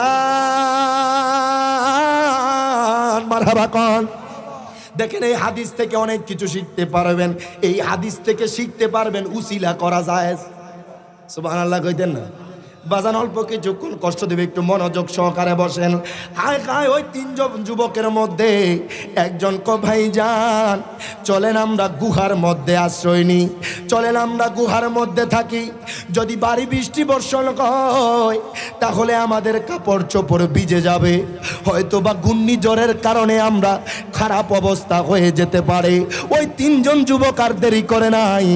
মারহাবা কন। দেখেন এই হাদিস থেকে অনেক কিছু শিখতে পারবেন। এই হাদিস থেকে শিখতে পারবেন উসিলা করা যায়। সুবহানাল্লাহ কইতেন না বাজান? অল্প কিছুক্ষণ কষ্ট দেবে, একটু মনোযোগ সহকারে বসেন। হায় হায়, ওই তিনজন যুবকের মধ্যে একজন ভাই যান চলেন আমরা গুহার মধ্যে আশ্রয় নিই, চলেন আমরা গুহার মধ্যে থাকি। যদি বাড়ি বৃষ্টি বর্ষণ হয় তাহলে আমাদের কাপড় চোপড় ভিজে যাবে, হয়তো বা ঘূর্ণিঝড়ের কারণে আমরা খারাপ অবস্থা হয়ে যেতে পারে। ওই তিনজন যুবক আর দেরি করে নাই,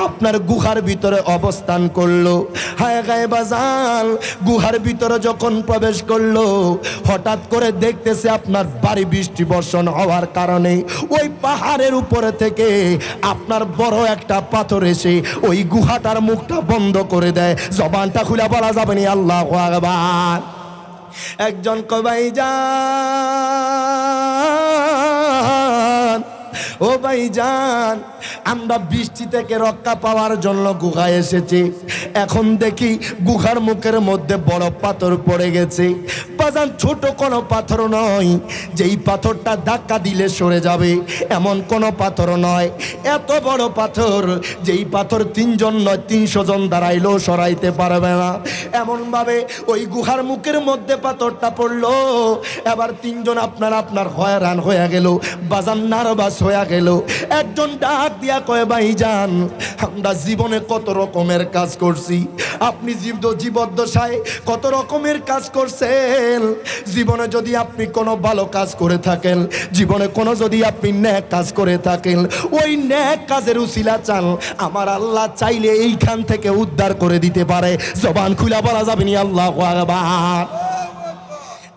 আপনার গুহার ভিতরে অবস্থান করলো। হায় গায়ে বাজান, গুহার ভিতরে যখন প্রবেশ করলো হঠাৎ করে দেখতেছে আপনার বাড়ি বৃষ্টি বর্ষণ হওয়ার কারণে ওই পাহাড়ের উপরে থেকে আপনার বড় একটা পাথর এসে ওই গুহাটার মুখটা বন্ধ করে দেয়। জবানটা খুলে বলা যাবে না আল্লাহু আকবার। একজন কবাই যান, ও ভাই যান, আমরা বৃষ্টি থেকে রক্ষা পাওয়ার জন্য গুহায় এসেছি, এখন দেখি গুহার মুখের মধ্যে বড় পাথর পড়ে গেছে। বাজান ছোট কোনো পাথর নয়, যেই পাথরটা ধাক্কা দিলে সরে যাবে এমন কোনো পাথর নয়, এত বড় পাথর যেই পাথর 3 জন নয় 300 জন দাঁড়াইলেও সরাইতে পারবে না। এমনভাবে ওই গুহার মুখের মধ্যে পাথরটা পড়লো। এবার 3 জন আপনার হয়রান হয়ে গেল, বাজান নার্ভাস হয়ে গেল। একজন ডাক দিয়া কয় ভাইজান, আমরা জীবনে কত রকমের কাজ করছি, আপনি জীবদ্দশায় কত রকমের কাজ করছেন। জীবনে যদি আপনি কোনো ভালো কাজ করে থাকেন, জীবনে কোনো যদি আপনি ন্যাক কাজ করে থাকেন, ওই ন্যাক কাজের উসিলা চান, আমার আল্লাহ চাইলে এইখান থেকে উদ্ধার করে দিতে পারে। জবান খুলা বলা যাবে নি আল্লাহু আকবার।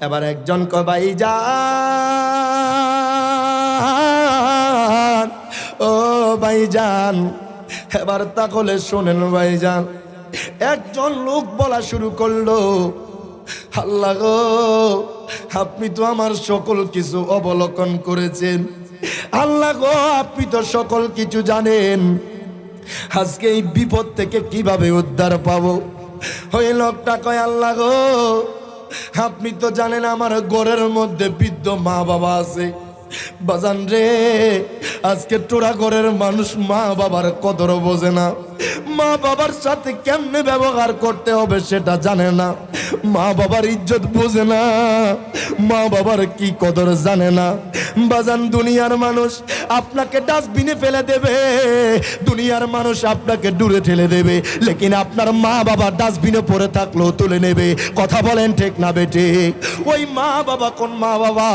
এবার একজন কয় ভাইজান, ও ভাইজান, এবার তাহলে শোনেন ভাইজান। একজন লোক বলা শুরু করলো, আল্লাহ গো, আপনি তো আমার সকল কিছু অবলোকন করেছেন, আল্লাহ গো আপনি তো সকল কিছু জানেন, আজকে এই বিপদ থেকে কিভাবে উদ্ধার পাবো। ওই লোকটা কয় আল্লাহ গো, আপনি তো জানেন আমার ঘরের মধ্যে বৃদ্ধ মা বাবা আছে। বাজান রে, আজকে তোরা ঘরের মানুষ মা বাবার কদর বোঝে না, মা বাবার সাথে কেমনে ব্যবহার করতে হবে সেটা জানে না, মা বাবার ইজ্জত বোঝে না, মা বাবার কি কদর জানে না। বাজান দুনিয়ার মানুষ আপনাকে ডাস্টবিনে ফেলে দেবে, দুনিয়ার মানুষ আপনাকে দূরে ঠেলে দেবে, লেকিন আপনার মা বাবা ডাস্টবিনে পড়ে থাকলেও তুলে নেবে। কথা বলেন ঠিক না বেটে? ওই মা বাবা কোন মা বাবা?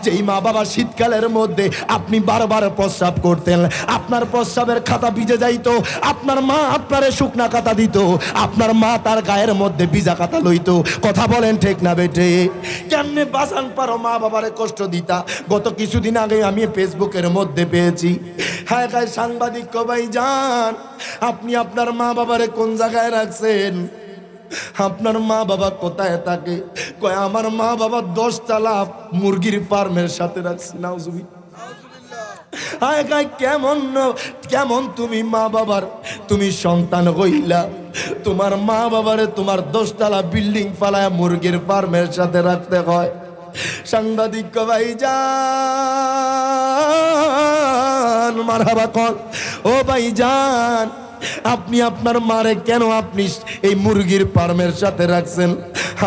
যেই মা বাবা শীতকালের মধ্যে আপনি বারবার প্রস্রাব করতেন, আপনার প্রস্রাবের খাতা ভিজে যাইতো, আপনার মা আপনারে শুকনা খাতা দিত, আপনার মা তার গায়ের মধ্যে ভিজা খাতা লইতো। কথা বলেন ঠিক না বেটে? কেমনে বাঁচান পারো মা বাবারে কষ্ট দিতা? গত কিছুদিন আগে আমি ফেসবুকের মধ্যে পেয়েছি, হ্যাঁ গায়ে সাংবাদিক কবাই যান, আপনি আপনার মা বাবারে কোন জায়গায় রাখছেন? আপনার মা বাবা কোথায় থাকে? কয় আমার মা বাবা 10 তলা মুরগির ফার্মের সাথে রাখছি। নাউজুবিল্লাহ। হায় গায় কেমন তুমি মা বাবার তুমি সন্তান হইলা, তোমার মা বাবারে তোমার 10 তলা বিল্ডিং ফালায় মুরগির ফার্মের সাথে রাখতে হয়। সাংবাদিক ভাই যান মারহাবা কর, ও ভাই যান, আপনি আপনার মারে কেন আপনি এই মুরগির ফার্মের সাথে রাখছেন?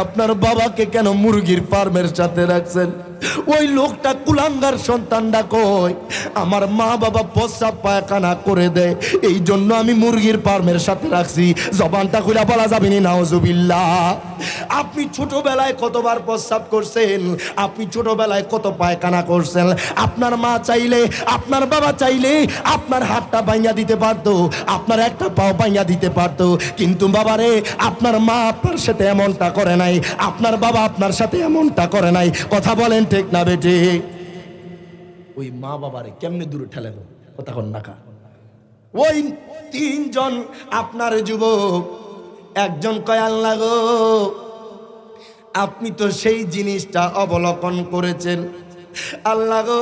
আপনার বাবাকে কেন মুরগির ফার্মের সাথে রাখছেন? ওই লোকটা কুলাঙ্গার সন্তানটা কই, আমার মা বাবা প্রস্রাব পায়খানা করে দেয়, এই জন্য আমি মুরগির ফার্মের সাথে রাখছি। জবানটা খুলে বলা যাবে না নাউজুবিল্লাহ। আপনি ছোটবেলায় কতবার প্রস্রাব করছেন, আপনি ছোটবেলায় কত পায়খানা করছেন। আপনার মা চাইলে, আপনার বাবা চাইলে আপনার হাতটা ভাঙা দিতে পারতো, আপনার একটা পাও ভাঙা দিতে পারতো, কিন্তু বাবারে আপনার মা আপনার সাথে এমনটা করে নাই, আপনার বাবা আপনার সাথে এমনটা করে নাই। কথা বলেন ঠিক না বেটি? ওই মা বাবারে কেমনে দূরে ঠেলে দেব? কথা কন না কা? ওই তিনজন আপনার যুবক, একজন কয় আল্লাহ গো, আপনি তো সেই জিনিসটা অবলোকন করেছেন। আল্লাহ গো,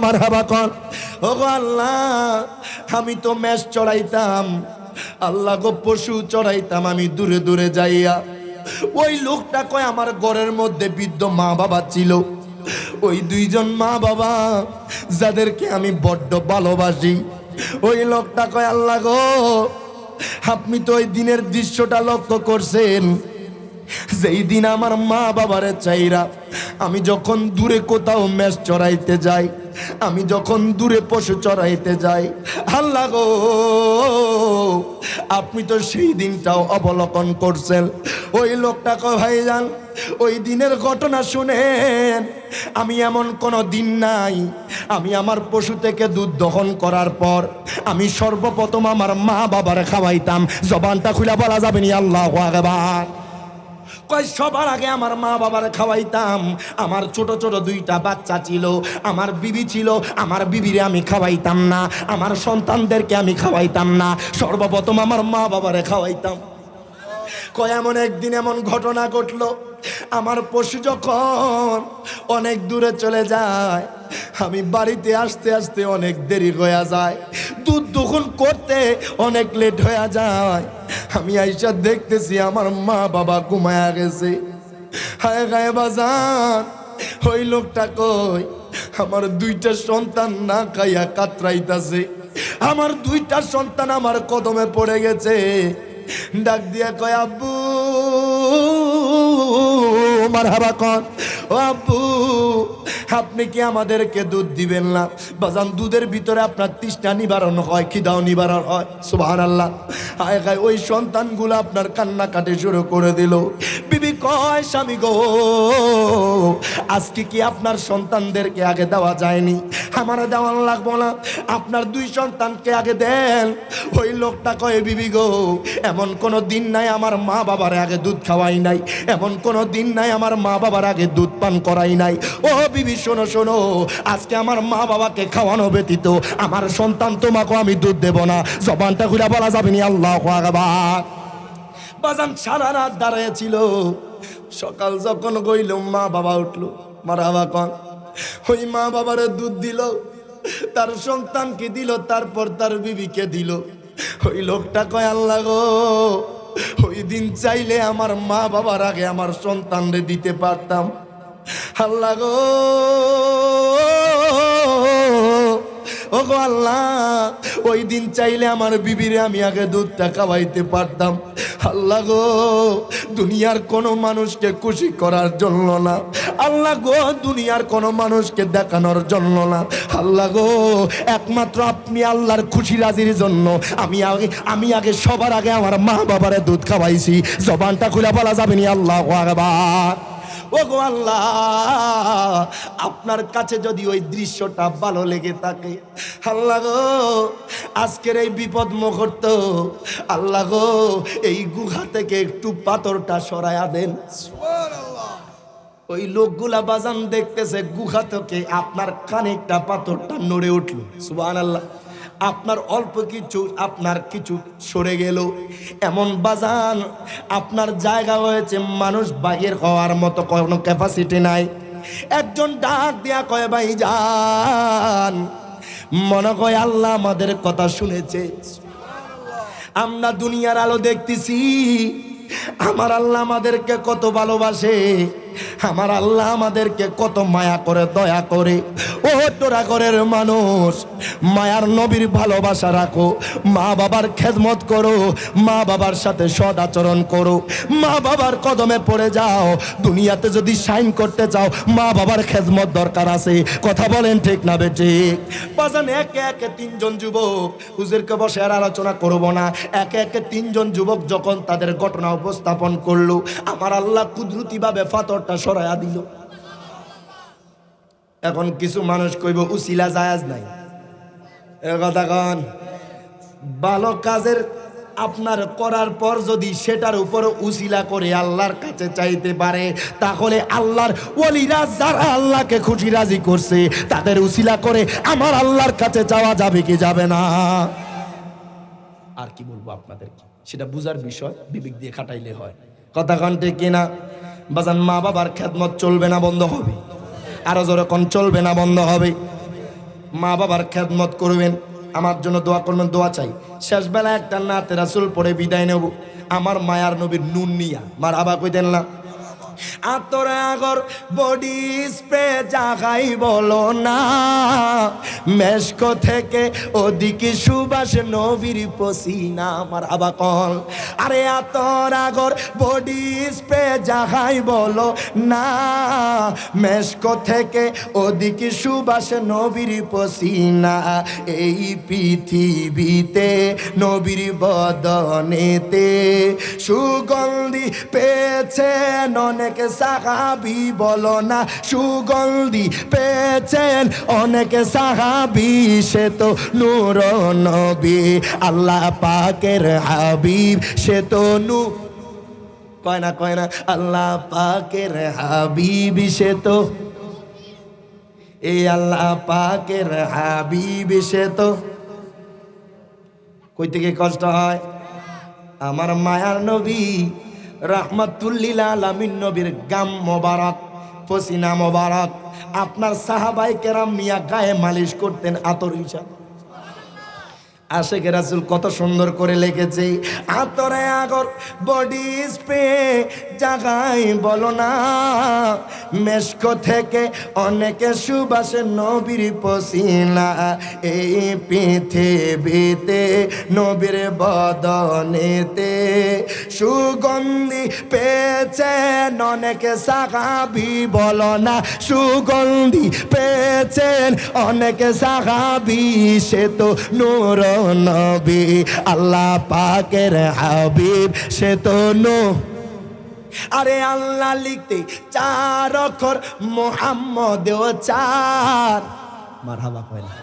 মারহাবা কর। ও গো আল্লাহ, আমি তো মেষ চড়াইতাম, আল্লাহ গো পশু চড়াইতাম আমি দূরে দূরে যাইয়া। ওই লোকটা কয় আমার ঘরের মধ্যে বৃদ্ধ মা বাবা ছিল, ওই দুইজন মা বাবা যাদেরকে আমি বড্ড ভালোবাসি। ওই লোকটা কয় আল্লাহ গো, আপনি তো ওই দিনের দৃশ্যটা লক্ষ্য করছেন, যেই দিন আমার মা বাবারে চাইরা আমি যখন দূরে কোথাও মেষ চড়াইতে যাই, আমি যখন দূরে পশু চড়াইতে যাই, আল্লাহ গো আপনি তো সেই দিনটাও অবলোকন করছেন। ওই লোকটা কয় ভাইজান, ওই দিনের ঘটনা শুনেন, আমি এমন কোনো দিন নাই, আমি আমার পশু থেকে দুধ দহন করার পর আমি সর্বপ্রথম আমার মা বাবারে খাওয়াইতাম। জবানটা খুলে বলা যাবে নি আল্লাহু আকবার। কয় সবার আগে আমার মা বাবারে খাওয়াইতাম। আমার ছোট ছোট দুইটা বাচ্চা ছিল, আমার বিবি ছিল, আমার বিবিরে আমি খাওয়াইতাম না, আমার সন্তানদেরকে আমি খাওয়াইতাম না, সর্বপ্রথম আমার মা বাবারে খাওয়াইতাম। কয় এমন একদিন এমন ঘটনা ঘটলো, আমার পশু যখন অনেক দূরে চলে যায়, আমি বাড়িতে আসতে আসতে অনেক দেরি হয়ে যায়, দুধ দহন করতে অনেক লেট হয়ে যায়। আমি আইসা দেখতেছি আমার মা বাবা ঘুমায়া গেছে। হায় গায়ে বাজান, ওই লোকটা কই আমার দুইটা সন্তান না খাইয়া কাতরাইতাছে, আমার দুইটা সন্তান আমার কদমে পড়ে গেছে। ডাক দিয়া কয় আব্বু, মারহাবা কর। ও আব্বু, আপনি কি আমাদেরকে দুধ দিবেন না? বাজান, দুধের ভিতরে আপনার তৃষ্ণা নিবারণ হয়, খিদাও নিবারণ হয়। সুবহানাল্লাহ। হায় হায়, ওই সন্তানগুলো আপনার কান্নাকাটি শুরু করে দিল। বিবি কয় স্বামী গো, আজকে কি আপনার সন্তানদেরকে আগে দেওয়া যায়নি? আমার দেওয়ান লাগবো না, আপনার দুই সন্তানকে আগে দেন। ওই লোকটা কয় বিবি গো, এমন কোনো দিন নাই আমার মা বাবার আগে দুধ খাওয়াই নাই, এমন কোনো দিন নাই আমার মা বাবার আগে দুধ পান করাই নাই। ও বিবি শোনো শোনো, আজকে আমার মা বাবাকে খাওয়ানো ব্যতীত আমার সন্তান তোমাকে আমি দুধ দেব না। জবানটা খুলে বলা যাবে নি আল্লাহু আকবার। বাজান সারা রাত দাঁড়িয়েছিল, সকাল যখন গইল মা বাবা উঠলো, মারহাবা কন। ওই মা বাবারে দুধ দিল, তার সন্তানকে দিল, তারপর তার বিবিকে দিল। ওই লোকটা কয় আল্লাহ গো, ওই দিন চাইলে আমার মা বাবার আগে আমার সন্তানরে দিতে পারতাম। আল্লাহ গো, ও গো আল্লাহ, ওই দিন চাইলে আমার বিবিরে আমি আগে দুধটা খাওয়াইতে পারতাম। আল্লাহ গো, দুনিয়ার কোনো মানুষকে খুশি করার জন্য না, আল্লাহ গো দুনিয়ার কোনো মানুষকে দেখানোর জন্য না, আল্লাহ গো একমাত্র আপনি আল্লাহর খুশি রাজির জন্য আমি আগে সবার আগে আমার মা বাবারে দুধ খাওয়াইছি। জবানটা খুলে বলা যাবে নি আল্লাহু আকবার। ও গো আল্লাহ, আপনার কাছে যদি ওই দৃশ্যটা ভালো লেগে থাকে, আল্লাহ গো আজকের এই বিপদ মুহূর্ত, আল্লাহ গো এই গুহা থেকে একটু পাথরটা সরায়া দেন। ওই লোকগুলা বাজান দেখতেছে গুহা থেকে আপনার খানিকটা পাথরটা নড়ে উঠলো। সুবহানাল্লাহ। আপনার অল্প কিছু, আপনার কিছু সরে গেল, এমন বাজান আপনার জায়গা হয়েছে, মানুষ বাহির হওয়ার মতো কোনো ক্যাপাসিটি নাই। একজন ডাক দিয়া কয় ভাই যান, মনে কয় আল্লাহ আমাদের কথা শুনেছে, আমরা দুনিয়ার আলো দেখতেছি, আমার আল্লাহ আমাদেরকে কত ভালোবাসে। আমার আল্লাহ আমাদেরকে কত মায়া করে, দয়া করে। ও তোরা ঘরের মানুষ, মায়ার নবীর ভালোবাসা রাখো, মা বাবার খেদমত করো, মা বাবার সাথে সদ আচরণ করো, মা বাবার কদমে পড়ে যাও। দুনিয়াতে যদি শাইন করতে চাও, মা বাবার খেদমত দরকার আছে। কথা বলেন ঠিক না বেঠিক? বাজান একে একে তিনজন যুবক, হুজুরকে বসে আর আলোচনা করব না, একে একে তিনজন যুবক যখন তাদের ঘটনা উপস্থাপন করলো, আমার আল্লাহ কুদরতিভাবে পাথরটা সরাইয়া দিল। এখন কিছু মানুষ কইব উসিলা জায়েজ নাই, এ কথা কন। ভালো কাজের আপনার করার পর যদি সেটার উপর উসিলা করে আল্লাহর কাছে চাইতে পারে, তাহলে আল্লাহর ওলিরা যারা আল্লাহকে খুশি রাজি করছে তাদের উসিলা করে আমার আল্লাহর কাছে যাওয়া যাবে কি যাবে না? আর কি বলবো আপনাদেরকে, সেটা বুঝার বিষয়, বিবেক দিয়ে খাটাইলে হয়। কথা কন ঠিক কিনা? বাজান মা বাবার খেদমত চলবে না বন্ধ হবে? আরো জোরে কোন চলবে না বন্ধ হবে? মা বাবার খেদমত করবেন, আমার জন্য দোয়া করবেন, দোয়া চাই। শেষ বেলা একটা নাতে রাসূল পড়ে বিদায় নেব, আমার মায়ার নবীর নুন নিয়া মারহাবা কইতেন না? আতর আগর বডি স্প্রে জাগাই বলো না, মেশকো থেকে ওদিকে সুবাস নবীর পসিনা, মারহাবা কল। আরে আতর আগর বডি স্প্রে জাগাই বলো না, মেশকো থেকে ওদিকে সুবাস নবীর পসিনা। এই পৃথিবীতে নবীর বদনেতে সুগন্ধি পেয়েছেন অনেক সাহাবী, বলো না সুগন্ধি পেয়েছেন অনেক সাহাবী, সে তো নূর নবী আল্লাহ পাকের হাবিব, সে তো নূর, কয় না কয় না, আল্লাহ পাকের হাবিব, সে তো এই আল্লাহ পাকের হাবিব, সে তো। কই থেকে কষ্ট হয়? আমার মায়ার নবী রাহমাতুল্লিল আলামিন নবীর গাম মোবারক, পসিনা মোবারক আপনার সাহাবাই কেরাম মিয়া গায়ে মালিশ করতেন আতর হিসাবে। আশেকে রাসূল কত সুন্দর করে লিখেছে, আতরে আগর বডি স্প্রে জাগাই বলো না, মেশকো থেকে অনেকে সুবাসে নবীর পসিনা। এই পৃথিবীতে নবীর বদনেতে সুগন্ধি পেয়েছেন অনেকে সাহাবী, বলো না সুগন্ধি পেয়েছেন অনেকে সাহাবী, সে তো নূর নবী আল্লাহ পাকের হাবিব, সে তো নূর। আরে আল্লাহ লিখতে চার অক্ষর, মুহাম্মদেও চার, মারহাবা কয় না?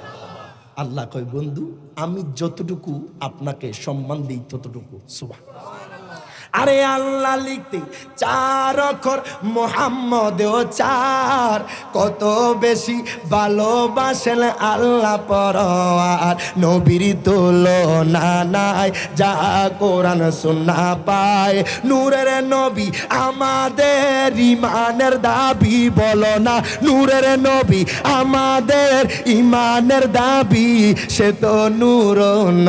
আল্লাহ কয় বন্ধু আমি যতটুকু আপনাকে সম্মান দিই ততটুকু, সুবহানাল্লাহ। আরে আল্লাহ লিখতে চার অক্ষর, মুহাম্মদেও চার, কত বেশি ভালোবাসেন আল্লাহ পরওয়ার, নবীর তুলনা নাই যা কোরআন সুন্নাহ পায়। নূরের নবী আমাদের ইমানের দাবি, বলো না নূরের নবী আমাদের ইমানের দাবি, সে তো নূর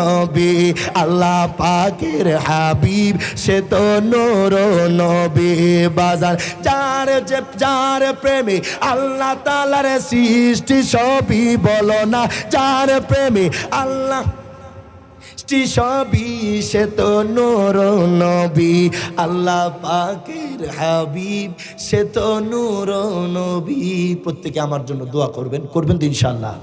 নবী আল্লাহ পাকের হাবিব, সে তো নূর নবী। বাজার যার প্রেমে আল্লাহ তাআলার সৃষ্টি সবই, বলো না যার প্রেমে আল্লাহ সবই, সে তো নূর নবী আল্লাহ পাকের হাবিব, সে তো নূর নবী। প্রত্যেকে আমার জন্য দোয়া করবেন, করবেন তো ইনশাআল্লাহ।